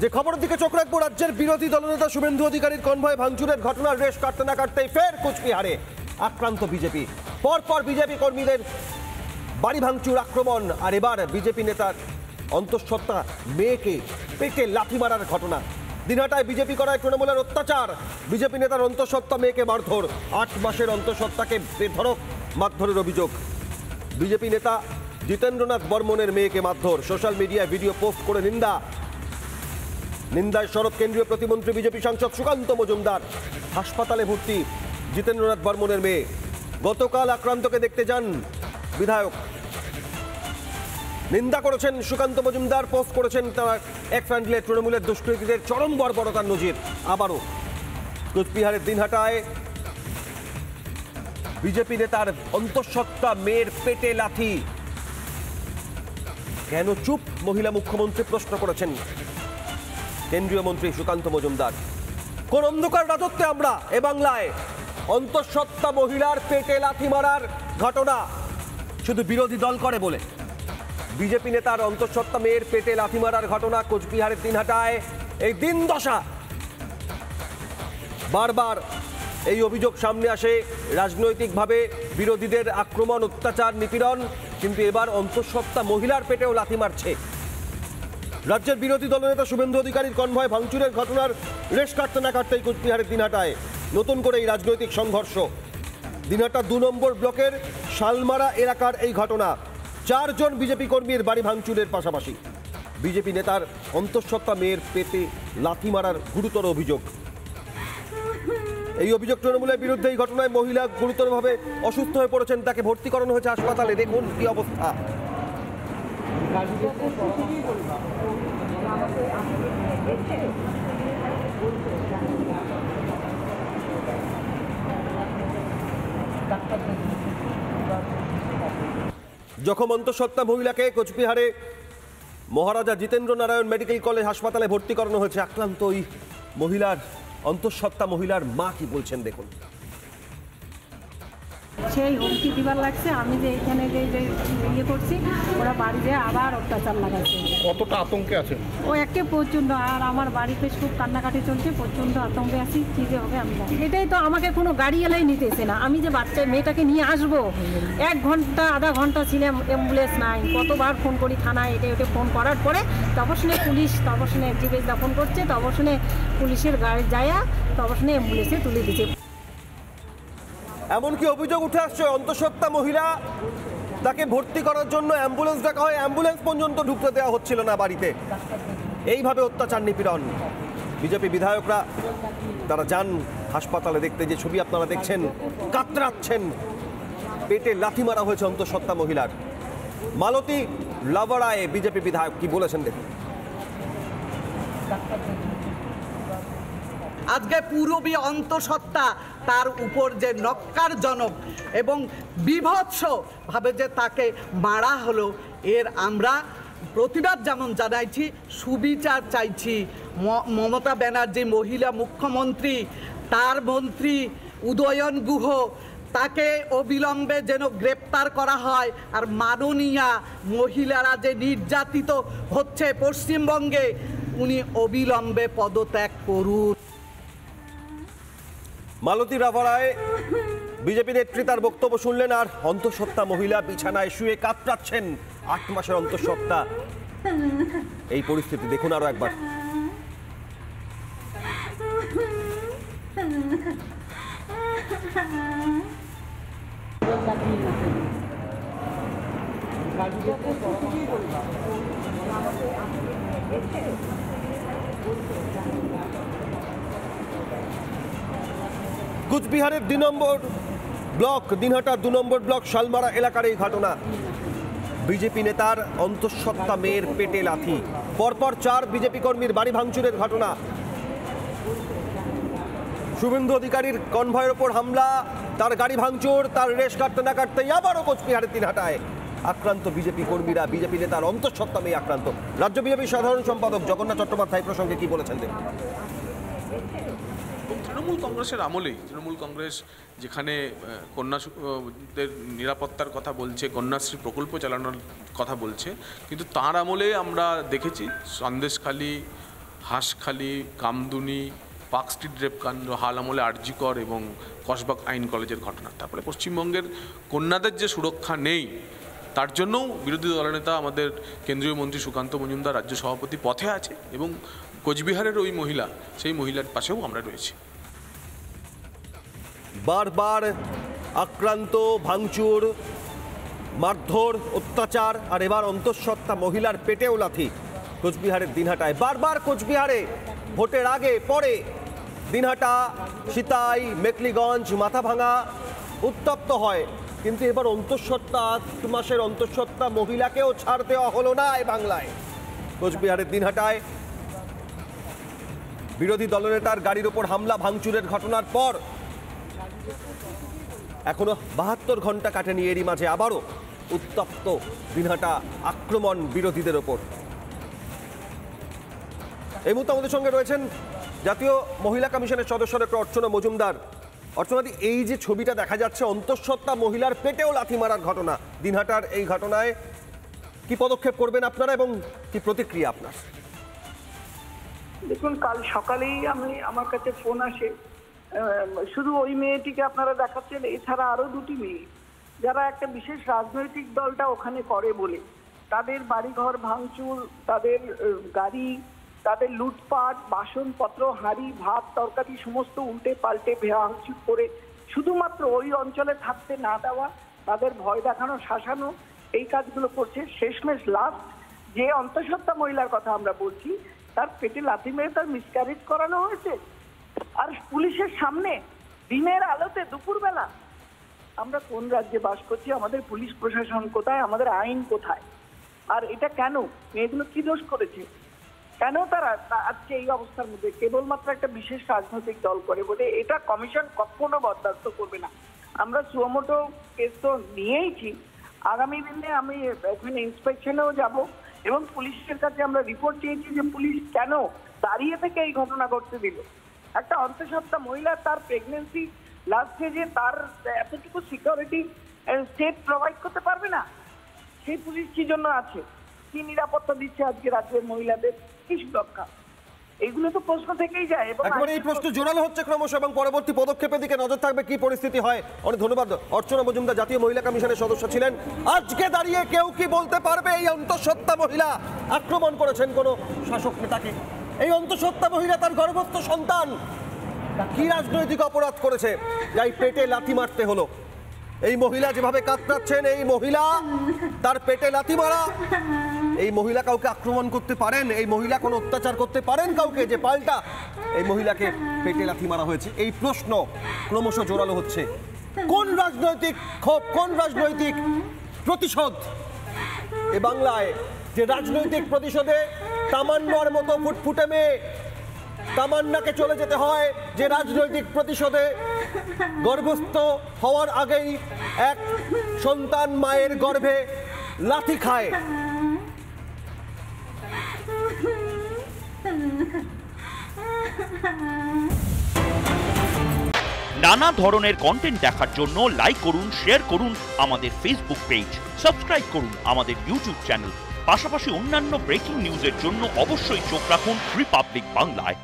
যে খবরের দিকে চোখ রাখবো, রাজ্যের বিরোধী দলনেতা শুভেন্দু অধিকারীর কনভয় ভাঙচুরের ঘটনার রেশ কাটতে না কাটতেই ফের কোচবিহারে আক্রান্ত বিজেপি। পরপর বিজেপি কর্মীদের বাড়ি ভাঙচুর, আক্রমণ, আর এবার বিজেপি নেতার অন্তঃসত্ত্বা মেয়েকে পেটে লাথি মারার ঘটনা। দিনহাটায় বিজেপি করায় তৃণমূলের অত্যাচার, বিজেপি নেতার অন্তঃসত্ত্বা মেয়েকে মারধর, 8 মাসের অন্তঃসত্ত্বাকে বেধড়ক মারধরের অভিযোগ। বিজেপি নেতা জিতেন্দ্রনাথ বর্মনের মেয়েকে মারধর, সোশ্যাল মিডিয়ায় ভিডিও পোস্ট করে নিন্দায় সরব কেন্দ্রীয় প্রতিমন্ত্রী বিজেপি সাংসদ সুকান্ত মজুমদার। হাসপাতালে ভর্তি জিতেন্দ্রনাথ বর্মনের মেয়ে। গতকাল আক্রান্তকে দেখতে যান বিধায়ক, নিন্দা করেছেন সুকান্ত মজুমদার, পোস্ট করেছেন তার এক হ্যান্ডেলে তৃণমূলের দুষ্কৃতীদের চরম বর্বরতার নজির। আবারও কোচবিহারের দিনহাটায় বিজেপি নেতার অন্তঃসত্ত্বা মেয়ের পেটে লাথি। কেন চুপ মহিলা মুখ্যমন্ত্রী প্রশ্ন করেছেন কেন্দ্রীয় মন্ত্রী সুকান্ত মজুমদার। কোন অন্ধকার রাজত্বে আমরা এ বাংলায়? অন্তঃসত্ত্বা মহিলার পেটে লাথি মারার ঘটনা শুধু বিরোধী দল করে বলে বিজেপি নেতার অন্তঃসত্ত্বা মেয়ের পেটে লাথি মারার ঘটনা কোচবিহারের দিনহাটায়। এই দিন দশা বারবার এই অভিযোগ সামনে আসে, রাজনৈতিকভাবে বিরোধীদের আক্রমণ, অত্যাচার, নিপীড়ন, কিন্তু এবার অন্তঃসত্ত্বা মহিলার পেটেও লাথি মারছে। রাজ্যের বিরোধী দলনেতা শুভেন্দু অধিকারীর কনভয় ভাঙচুরের ঘটনার রেশ কাটতে না কাটতেই কোচবিহারের দিনহাটায় নতুন করে এই রাজনৈতিক সংঘর্ষ। দিনহাটা 2 নম্বর ব্লকের শালমারা এলাকার এই ঘটনা। 4 জন বিজেপি কর্মীর বাড়ি ভাঙচুরের পাশাপাশি বিজেপি নেতার অন্তঃসত্ত্বা মেয়ের পেটে লাথি মারার গুরুতর অভিযোগ। এই অভিযোগ তৃণমূলের বিরুদ্ধে। এই ঘটনায় মহিলা গুরুতরভাবে অসুস্থ হয়ে পড়েছেন, তাকে ভর্তি করানো হয়েছে হাসপাতালে। দেখুন কি অবস্থা। জখম অন্তঃসত্ত্বা মহিলাকে কোচবিহারে মহারাজা জিতেন্দ্র নারায়ণ মেডিকেল কলেজ হাসপাতালে ভর্তি করানো হয়েছে। আক্রান্ত ওই মহিলার অন্তঃসত্ত্বা মহিলার মা কি বলছেন দেখুন। সেই হুমকি দিবার লাগছে, আমি যে এখানে যে ইয়ে করছি, ওরা বাড়ি যেয়ে আবার অত্যাচার লাগাচ্ছে। কতটা আতঙ্কে আছে ও একে প্রচণ্ড, আর আমার বাড়িতে খুব কান্নাকাটি চলছে, প্রচণ্ড আতঙ্কে আছি, কী যে হবে আমি জানি। এটাই তো, আমাকে কোনো গাড়ি এলাই নিতেছে না। আমি যে বাচ্চা মেয়েটাকে নিয়ে আসবো, 1 ঘন্টা আধা ঘন্টা ছিলাম, অ্যাম্বুলেন্স নাই। কতবার ফোন করি থানায়, এটা ফোন করার পরে তবসনে পুলিশ, তবসনে জিবেজদা ফোন করছে, তবসনে পুলিশের গাড়ি যায়, তবসনে অ্যাম্বুলেন্সে তুলে দিচ্ছে। এমনকি অভিযোগ উঠে আসছে অন্তঃসত্ত্বা মহিলা, তাকে ভর্তি করার জন্য অ্যাম্বুলেন্স ডাকা হয়, অ্যাম্বুলেন্স পর্যন্ত ঢুকতে দেওয়া হচ্ছিল না বাড়িতে। এইভাবে অত্যাচার, নিপীড়ন। বিজেপি বিধায়করা তারা যান হাসপাতালে দেখতে, যে ছবি আপনারা দেখছেন, কাতরাচ্ছেন। পেটে লাথি মারা হয়েছে অন্তঃসত্ত্বা মহিলার। মালতী লাভারায় বিজেপি বিধায়ক কি বলেছেন দেখুন। আজকে পূরবী অন্তঃসত্ত্বা, তার উপর যে নক্কারজনক এবং বিভৎসভাবে যে তাকে মারা হলো, এর আমরা প্রতিবাদ যেমন জানাইছি, সুবিচার চাইছি। মমতা ব্যানার্জি মহিলা মুখ্যমন্ত্রী, তার মন্ত্রী উদয়ন গুহ, তাকে অবিলম্বে যেন গ্রেপ্তার করা হয়। আর মাননীয়া মহিলারা যে নির্যাতিত হচ্ছে পশ্চিমবঙ্গে, উনি অবিলম্বে পদত্যাগ করুন। মালতী রাভারায় বিজেপি নেত্রী তার বক্তব্য শুনলেন। আর অন্তঃসত্ত্বা মহিলা বিছানায় শুয়ে কাতরাচ্ছেন, 8 মাসের অন্তঃসত্ত্বা। এই পরিস্থিতি দেখুন আরো একবার। কোচবিহারের 2 নম্বর ব্লক, দিনহাটা 2 নম্বর ব্লক শালমারা এলাকার এই ঘটনা। বিজেপি নেতার অন্তঃসত্ত্বা মেয়ের পেটে লাথি। পরপর 4 বিজেপি কর্মীর বাড়ি ভাঙচুরের ঘটনা। শুভেন্দু অধিকারীর কনভয়ের ওপর হামলা, তার গাড়ি ভাঙচুর, তার রেশ কাটতে না কাটতেই আবারও কোচবিহারের দিনহাটায় আক্রান্ত বিজেপি কর্মীরা। বিজেপি নেতার অন্তঃসত্ত্বা মেয়ে আক্রান্ত। রাজ্য বিজেপির সাধারণ সম্পাদক জগন্নাথ চট্টোপাধ্যায় প্রসঙ্গে কি বলেছেন দেখুন। তৃণমূল কংগ্রেসের আমলেই, তৃণমূল কংগ্রেস যেখানে কন্যাদের নিরাপত্তার কথা বলছে, কন্যাশ্রী প্রকল্প চালানোর কথা বলছে, কিন্তু তার আমলে আমরা দেখেছি Sandeshkhali, Hanskhali, Kamduni, park street rape কাণ্ড, হাল আমলে আরজিকর এবং কসবা আইন কলেজের ঘটনা। তারপরে পশ্চিমবঙ্গের কন্যাদের যে সুরক্ষা নেই, তার জন্যও বিরোধী দলনেতা আমাদের কেন্দ্রীয় মন্ত্রী সুকান্ত মজুমদার, রাজ্য সভাপতি পথে আছে এবং কোচবিহারের ওই মহিলা, সেই মহিলার পাশেও আমরা রয়েছি। বারবার আক্রান্ত, ভাঙচুর, মারধর, অত্যাচার, আর এবার অন্তঃসত্ত্বা মহিলার পেটেও লাথি কোচবিহারের দিনহাটায়। বারবার কোচবিহারে ভোটের আগে পরে দিনহাটা, সিতাই, মেকলিগঞ্জ, মাথাভাঙা উত্তপ্ত হয়, কিন্তু এবার অন্তঃসত্ত্বা 8 মাসের অন্তঃসত্ত্বা মহিলাকেও ছাড় দেওয়া হলো না এই বাংলায়। কোচবিহারের দিনহাটায় বিরোধী দলনেতার গাড়ির ওপর হামলা ভাঙচুরের ঘটনার পর এখনো 72 ঘন্টা কাটেনি, এরই মাঝে আবারও উত্তপ্ত দিনহাটা, আক্রমণ বিরোধীদের ওপর। এই মুহূর্তে আমাদের সঙ্গে রয়েছেন জাতীয় মহিলা কমিশনের সদস্য ডক্টর অর্চনা মজুমদার। অর্চনাদি, এই যে ছবিটা দেখা যাচ্ছে, অন্তঃসত্ত্বা মহিলার পেটেও লাথি মারার ঘটনা, দিনহাটার এই ঘটনায় কি পদক্ষেপ করবেন আপনারা এবং কি প্রতিক্রিয়া আপনার? দেখুন, কাল সকালেই আমার কাছে ফোন আসে, শুধু ওই মেয়েটিকে আপনারা দেখাচ্ছেন, এছাড়া আরো 2টি মেয়ে যারা একটা বিশেষ রাজনৈতিক দলটা ওখানে করে বলে তাদের বাড়িঘর ভাঙচুর, তাদের গাড়ি, তাদের লুটপাট, বাসনপত্র, হাঁড়ি, ভাত, তরকারি সমস্ত উল্টে পাল্টে ভাঙচুর করে শুধুমাত্র ওই অঞ্চলে থাকতে না দেওয়া, তাদের ভয় দেখানো, শাসানো, এই কাজগুলো করছে। শেষমেশ লাস্ট যে অন্তঃসত্ত্বা মহিলার কথা আমরা বলছি, তার পেটে লাথি মেরে তার মিসক্যারেজ করানো হয়েছে। আর পুলিশের সামনে দিনের আলোতে দুপুরবেলা। আমরা কোন রাজ্যে বাস করছি? আমাদের পুলিশ প্রশাসন কোথায়? আমাদের আইন কোথায়? আর এটা কেন? মেয়েগুলো কি দোষ করেছে? কেন তারা আজকে এই অবস্থার মধ্যে? কেবলমাত্র একটা বিশেষ রাজনৈতিক দল করে বলে এটা কমিশন কখনো বরদাস্ত করবে না। আমরা সুমোটো কেস তো নিয়েইছি, আগামী দিনে আমি এখানে ইন্সপেকশনেও যাব এবং পুলিশের কাছে আমরা রিপোর্ট চেয়েছি যে পুলিশ কেন দাঁড়িয়ে থেকে এই ঘটনা ঘটতে দিল। একটা অন্তঃসত্ত্বা মহিলা তার প্রেগনেন্সি লাস্ট স্টেজে তার এতটুকু সিকিউরিটি স্টেট প্রোভাইড করতে পারবে না? সেই পুলিশ কি জন্য আছে? কি নিরাপত্তা দিচ্ছে আজকে রাজ্যের মহিলাদের? কি সুরক্ষা? এইগুলো তো প্রশ্ন থেকেই যায়। একেবারে এই প্রশ্ন জোরালো হচ্ছে ক্রমশ এবং পরবর্তী পদক্ষেপের দিকে নজর থাকবে, কি পরিস্থিতি হয়। অনেক ধন্যবাদ। অর্চনা মজুমদার জাতীয় মহিলা কমিশনের সদস্য ছিলেন। আজকে দাঁড়িয়ে কেউ কি বলতে পারবে এই অন্তঃসত্ত্বা মহিলা আক্রমণ করেছেন কোনো শাসক নেতাকে? এই অন্তঃসত্ত্বা মহিলা তার গর্ভস্থ সন্তান কি রাজনৈতিক অপরাধ করেছে যাই পেটে লাথি মারতে হলো? এই মহিলা যেভাবে কাতরাচ্ছেন, এই মহিলা তার পেটে লাথি মারা, এই মহিলা কাউকে আক্রমণ করতে পারেন? এই মহিলা কোনো অত্যাচার করতে পারেন কাউকে যে পাল্টা এই মহিলাকে পেটে লাথি মারা হয়েছে? এই প্রশ্ন ক্রমশ জোরালো হচ্ছে। কোন রাজনৈতিক ক্ষোভ, কোন রাজনৈতিক প্রতিশোধ এ বাংলায়, যে রাজনৈতিক প্রতিশোধে তামান্নার মতো ফুটফুটে মেয়ে তামান্নাকে চলে যেতে হয়, যে রাজনৈতিক প্রতিশোধে গর্ভস্থ হওয়ার আগেই এক সন্তান মায়ের গর্ভে লাথি খায়। নানা ধরনের কন্টেন্ট দেখার জন্য লাইক করুন, শেয়ার করুন আমাদের ফেসবুক পেজ, সাবস্ক্রাইব করুন আমাদের ইউটিউব চ্যানেল। পাশাপাশি অন্যান্য ব্রেকিং নিউজের জন্য অবশ্যই চোখ রাখুন রিপাবলিক বাংলায়।